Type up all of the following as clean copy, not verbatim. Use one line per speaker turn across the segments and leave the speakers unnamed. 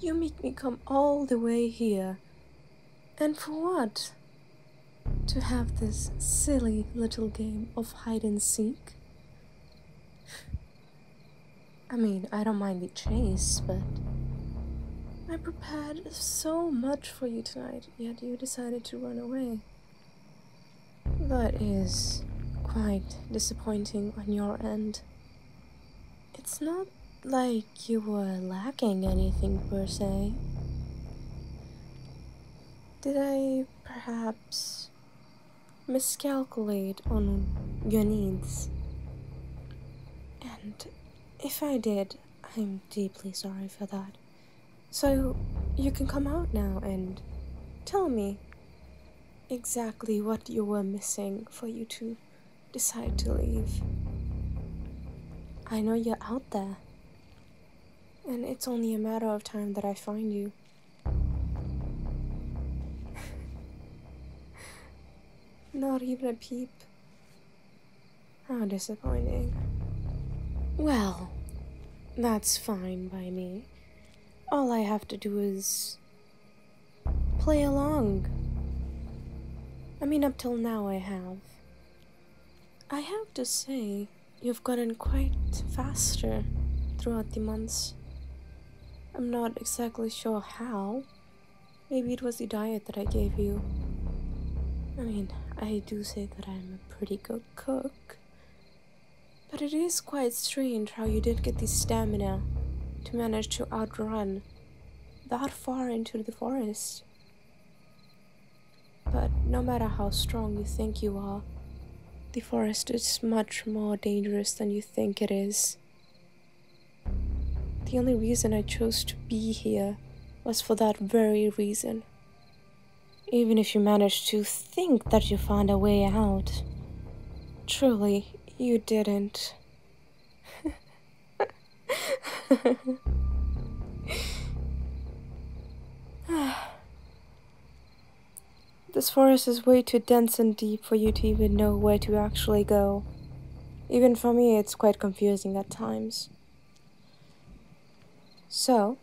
You make me come all the way here. And for what? To have this silly little game of hide and seek? I mean, I don't mind the chase, but I prepared so much for you tonight, yet you decided to run away. That is quite disappointing on your end. It's not like you were lacking anything per se. Did I perhaps miscalculate on your needs? And if I did, I'm deeply sorry for that. So you can come out now and tell me exactly what you were missing for you to decide to leave. I know you're out there, and it's only a matter of time that I find you. Not even a peep. How disappointing. Well, that's fine by me. All I have to do is play along. I mean, up till now I have. I have to say, you've gotten quite faster throughout the months. I'm not exactly sure how. Maybe it was the diet that I gave you. I mean, I do say that I'm a pretty good cook. But it is quite strange how you did get the stamina to manage to outrun that far into the forest. But no matter how strong you think you are, the forest is much more dangerous than you think it is. The only reason I chose to be here was for that very reason. Even if you managed to think that you found a way out, truly, you didn't. This forest is way too dense and deep for you to even know where to actually go. Even for me, it's quite confusing at times. So,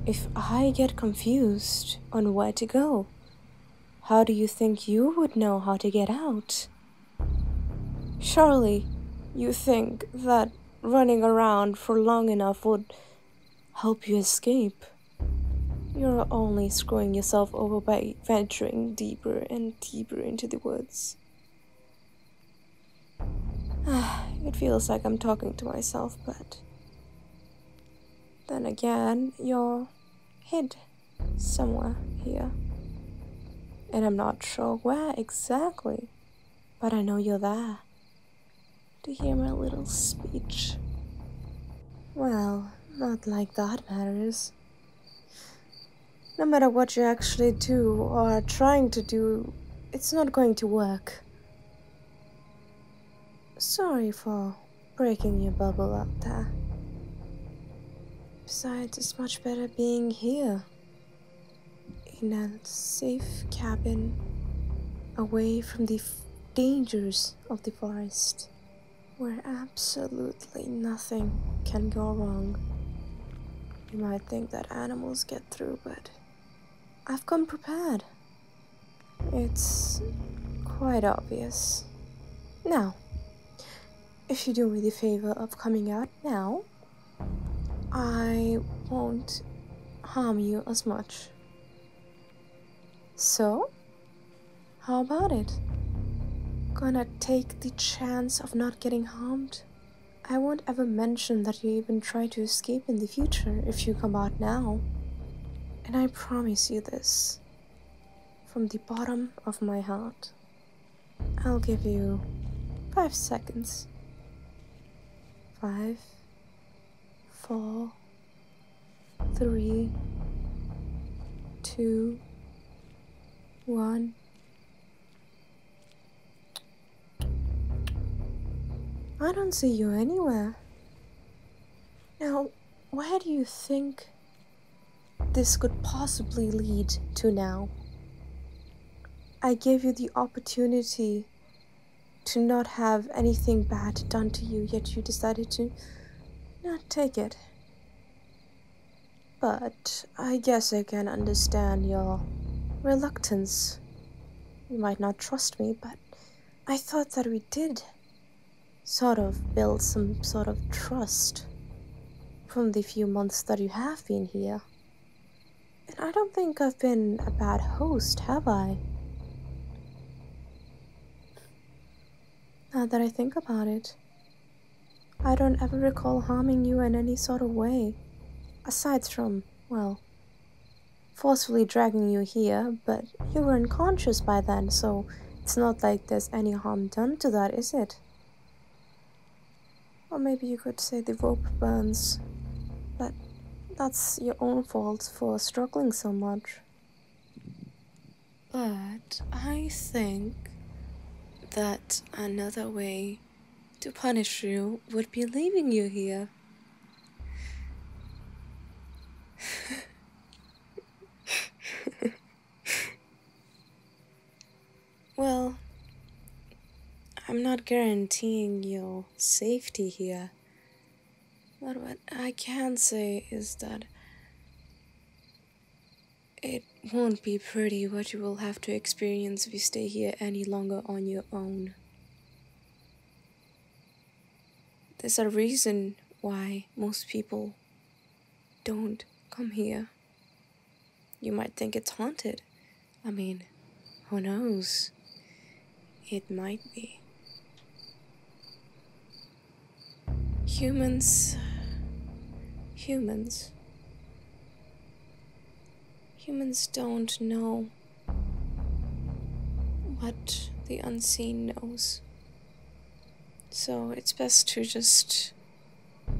if I get confused on where to go, how do you think you would know how to get out? Surely, you think that running around for long enough would help you escape. You're only screwing yourself over by venturing deeper and deeper into the woods. It feels like I'm talking to myself, but then again, you're hid somewhere here. And I'm not sure where exactly, but I know you're there to hear my little speech. Well, not like that matters. No matter what you actually do or are trying to do, it's not going to work. Sorry for breaking your bubble out there. Besides, it's much better being here. In a safe cabin, away from the dangers of the forest, where absolutely nothing can go wrong. You might think that animals get through, but I've come prepared. It's quite obvious. Now, if you do me the favor of coming out now, I won't harm you as much. So, how about it? Gonna take the chance of not getting harmed? I won't ever mention that you even try to escape in the future if you come out now. And I promise you this, from the bottom of my heart. I'll give you 5 seconds. 5, 4, 3, 2, 1. I don't see you anywhere. Now, where do you think this could possibly lead to now? I gave you the opportunity to not have anything bad done to you, yet you decided to not take it. But I guess I can understand your reluctance. You might not trust me, but I thought that we did sort of build some sort of trust from the few months that you have been here. And I don't think I've been a bad host, have I? Now that I think about it, I don't ever recall harming you in any sort of way, aside from, well, forcefully dragging you here, but you were unconscious by then, so it's not like there's any harm done to that, is it? Or maybe you could say the rope burns, but that's your own fault for struggling so much. But I think that another way to punish you would be leaving you here. Well, I'm not guaranteeing your safety here, but what I can say is that it won't be pretty what you will have to experience if you stay here any longer on your own. There's a reason why most people don't come here. You might think it's haunted. I mean, who knows? It might be. Humans don't know what the unseen knows. So it's best to just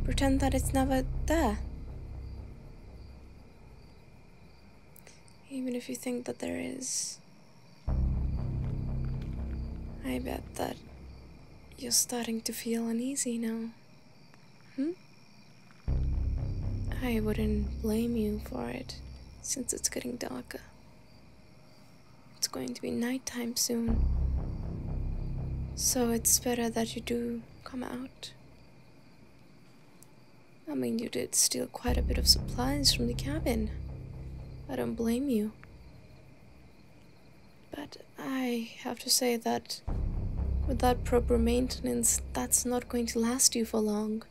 pretend that it's never there. Even if you think that there is. I bet that you're starting to feel uneasy now. I wouldn't blame you for it, since it's getting darker. It's going to be nighttime soon. So it's better that you do come out. I mean, you did steal quite a bit of supplies from the cabin. I don't blame you. But I have to say that without proper maintenance, that's not going to last you for long.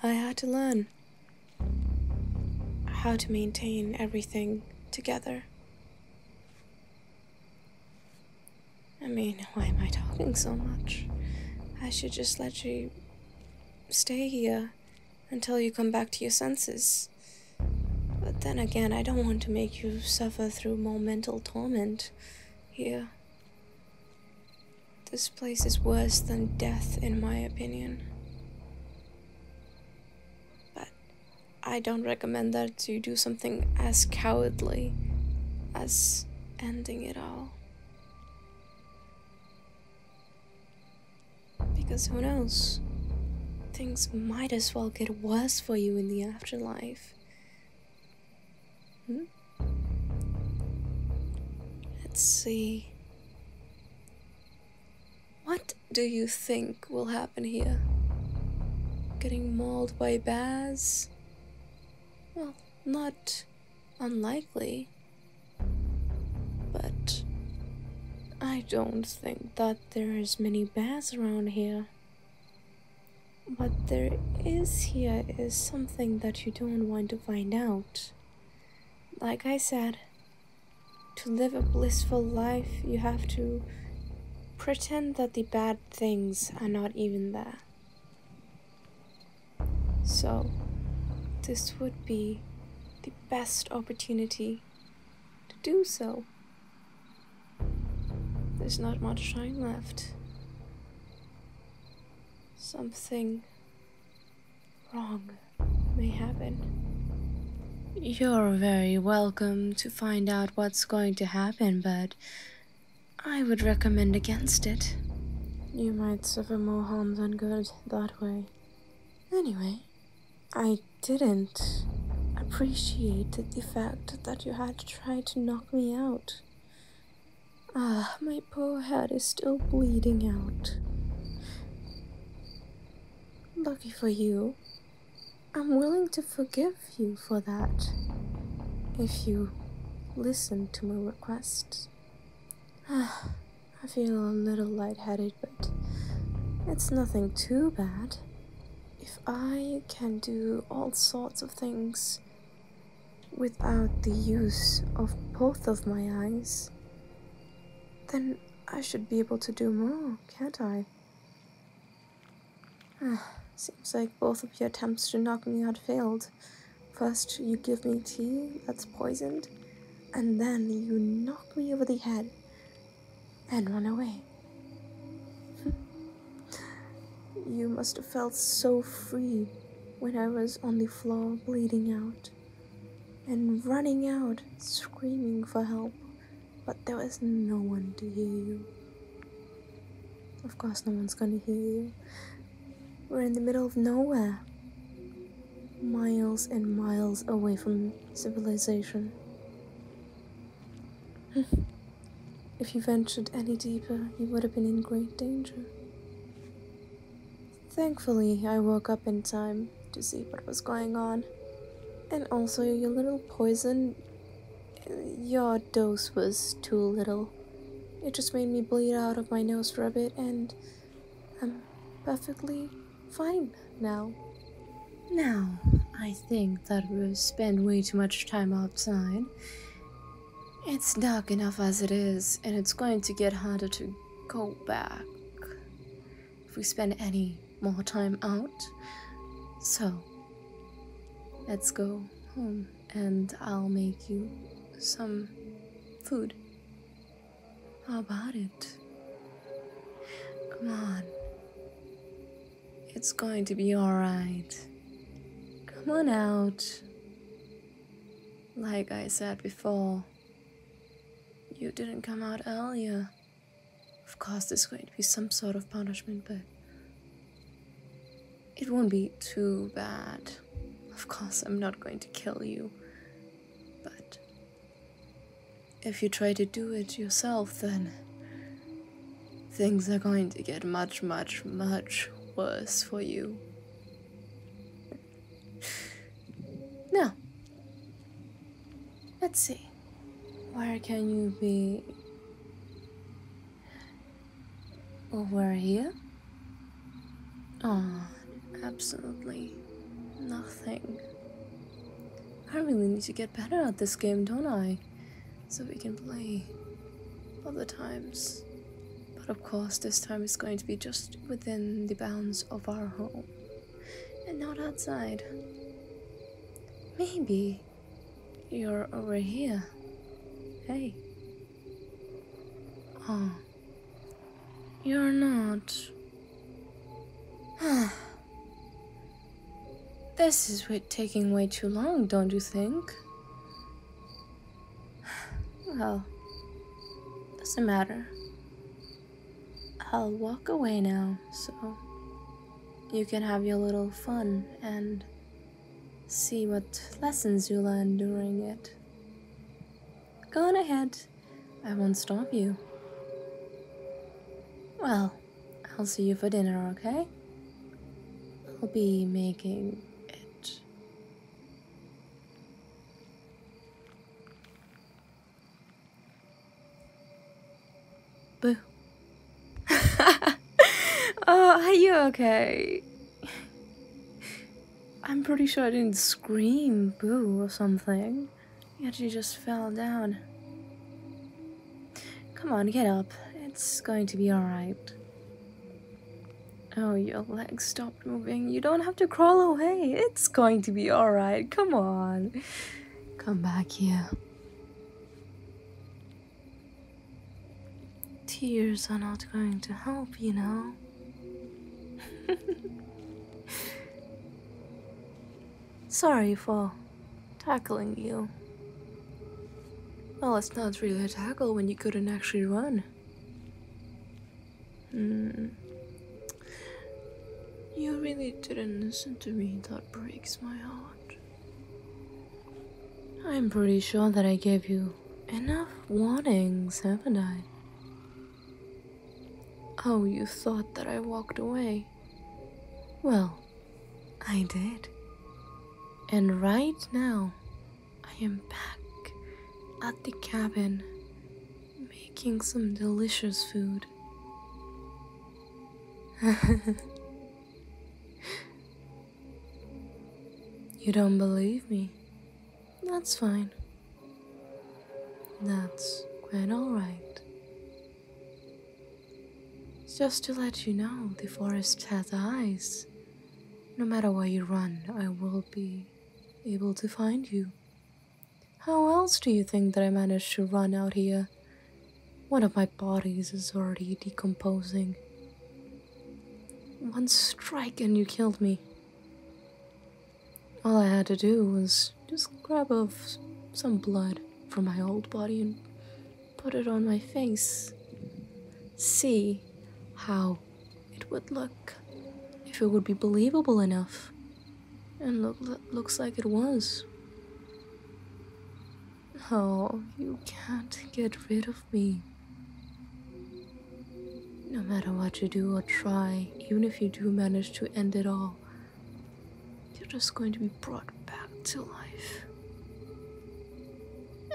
I had to learn how to maintain everything together. I mean, why am I talking so much? I should just let you stay here until you come back to your senses. But then again, I don't want to make you suffer through more mental torment here. This place is worse than death, in my opinion. But I don't recommend that you do something as cowardly as ending it all. Because who knows? Things might as well get worse for you in the afterlife. Let's see. What do you think will happen here? Getting mauled by bears? Well, not unlikely. But I don't think that there is many bears around here. What there is here is something that you don't want to find out. Like I said, to live a blissful life, you have to pretend that the bad things are not even there. So, this would be the best opportunity to do so. There's not much time left. Something wrong may happen. You're very welcome to find out what's going to happen, but I would recommend against it. You might suffer more harm than good that way. Anyway, I didn't appreciate the fact that you had to try to knock me out. My poor head is still bleeding out. Lucky for you, I'm willing to forgive you for that if you listen to my requests. I feel a little lightheaded, but it's nothing too bad. If I can do all sorts of things without the use of both of my eyes, then I should be able to do more, can't I? Seems like both of your attempts to knock me out failed. First, you give me tea that's poisoned, and then you knock me over the head and run away. You must have felt so free when I was on the floor bleeding out and running out, screaming for help, but there was no one to hear you. Of course, no one's gonna hear you. We're in the middle of nowhere, miles and miles away from civilization. If you ventured any deeper, you would have been in great danger. Thankfully, I woke up in time to see what was going on. And also, your little poison, your dose was too little. It just made me bleed out of my nose for a bit, and I'm perfectly fine now. Now, I think that we've spent way too much time outside. It's dark enough as it is, and it's going to get harder to go back if we spend any more time out. So, let's go home, and I'll make you some food. How about it? Come on. It's going to be alright. Come on out. Like I said before, you didn't come out earlier. Of course, there's going to be some sort of punishment, but it won't be too bad. Of course, I'm not going to kill you, but if you try to do it yourself, then things are going to get much, much, much worse for you. Now, let's see. Where can you be? Over here? Oh, absolutely nothing. I really need to get better at this game, don't I? So we can play other times. But of course, this time is going to be just within the bounds of our home and not outside. Maybe you're over here. Hey. Oh. You're not. This is taking way too long, don't you think? Well, doesn't matter. I'll walk away now, so you can have your little fun and see what lessons you learn during it. Go on ahead. I won't stop you. Well, I'll see you for dinner, okay? I'll be making it. Boo. Oh, are you okay? I'm pretty sure I didn't scream boo or something. Yet you just fell down. Come on, get up. It's going to be alright. Oh, your legs stopped moving. You don't have to crawl away. It's going to be alright. Come on. Come back here. Tears are not going to help, you know. Sorry for tackling you. Well, it's not really a tackle when you couldn't actually run. You really didn't listen to me. That breaks my heart. I'm pretty sure that I gave you enough warnings, haven't I? Oh, you thought that I walked away? Well, I did. And right now, I am back at the cabin making some delicious food. You don't believe me? That's fine. That's quite alright. Just to let you know, the forest has eyes. No matter where you run, I will be able to find you. How else do you think that I managed to run out here? One of my bodies is already decomposing. One strike and you killed me. All I had to do was just grab some blood from my old body and put it on my face. See how it would look if it would be believable enough. And looks like it was. Oh, you can't get rid of me. No matter what you do or try, even if you do manage to end it all, you're just going to be brought back to life.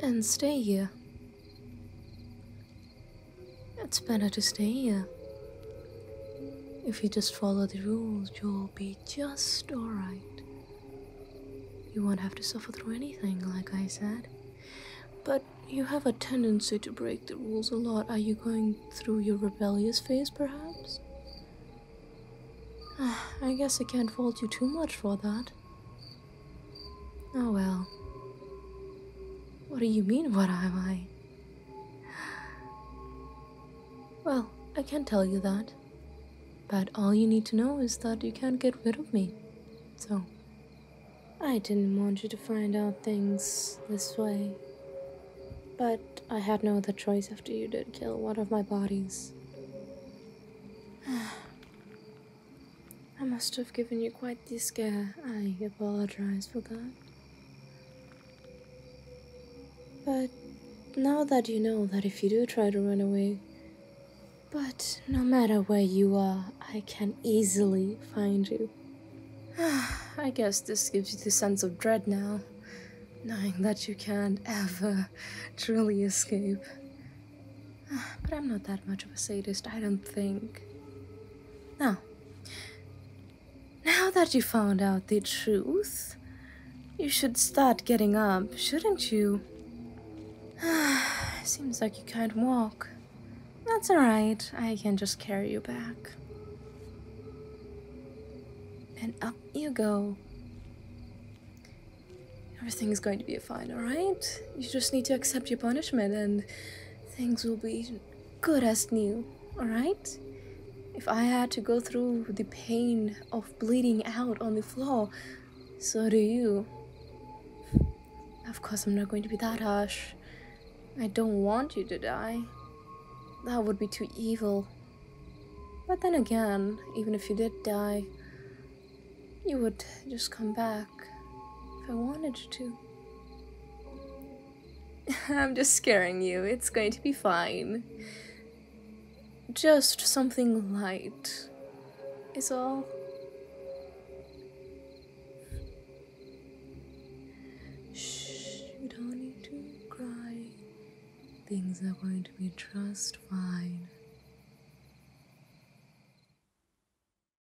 And stay here. It's better to stay here. If you just follow the rules, you'll be just alright. You won't have to suffer through anything, like I said. But you have a tendency to break the rules a lot. Are you going through your rebellious phase, perhaps? I guess I can't fault you too much for that. Oh well. What do you mean, what am I? Well, I can't tell you that. But all you need to know is that you can't get rid of me. So, I didn't want you to find out things this way. But I had no other choice after you did kill one of my bodies. I must have given you quite the scare. I apologize for that. But now that you know that if you do try to run away, but no matter where you are, I can easily find you. I guess this gives you the sense of dread now, knowing that you can't ever truly escape. But I'm not that much of a sadist, I don't think. Now that you found out the truth, you should start getting up, shouldn't you? Seems like you can't walk. That's alright, I can just carry you back. And up you go. Everything's going to be fine, alright? You just need to accept your punishment and things will be good as new, alright? If I had to go through the pain of bleeding out on the floor, so do you. Of course, I'm not going to be that harsh. I don't want you to die. That would be too evil. But then again, even if you did die, you would just come back if I wanted you to. I'm just scaring you. It's going to be fine. Just something light is all. Shh, you don't need to cry. Things are going to be just fine.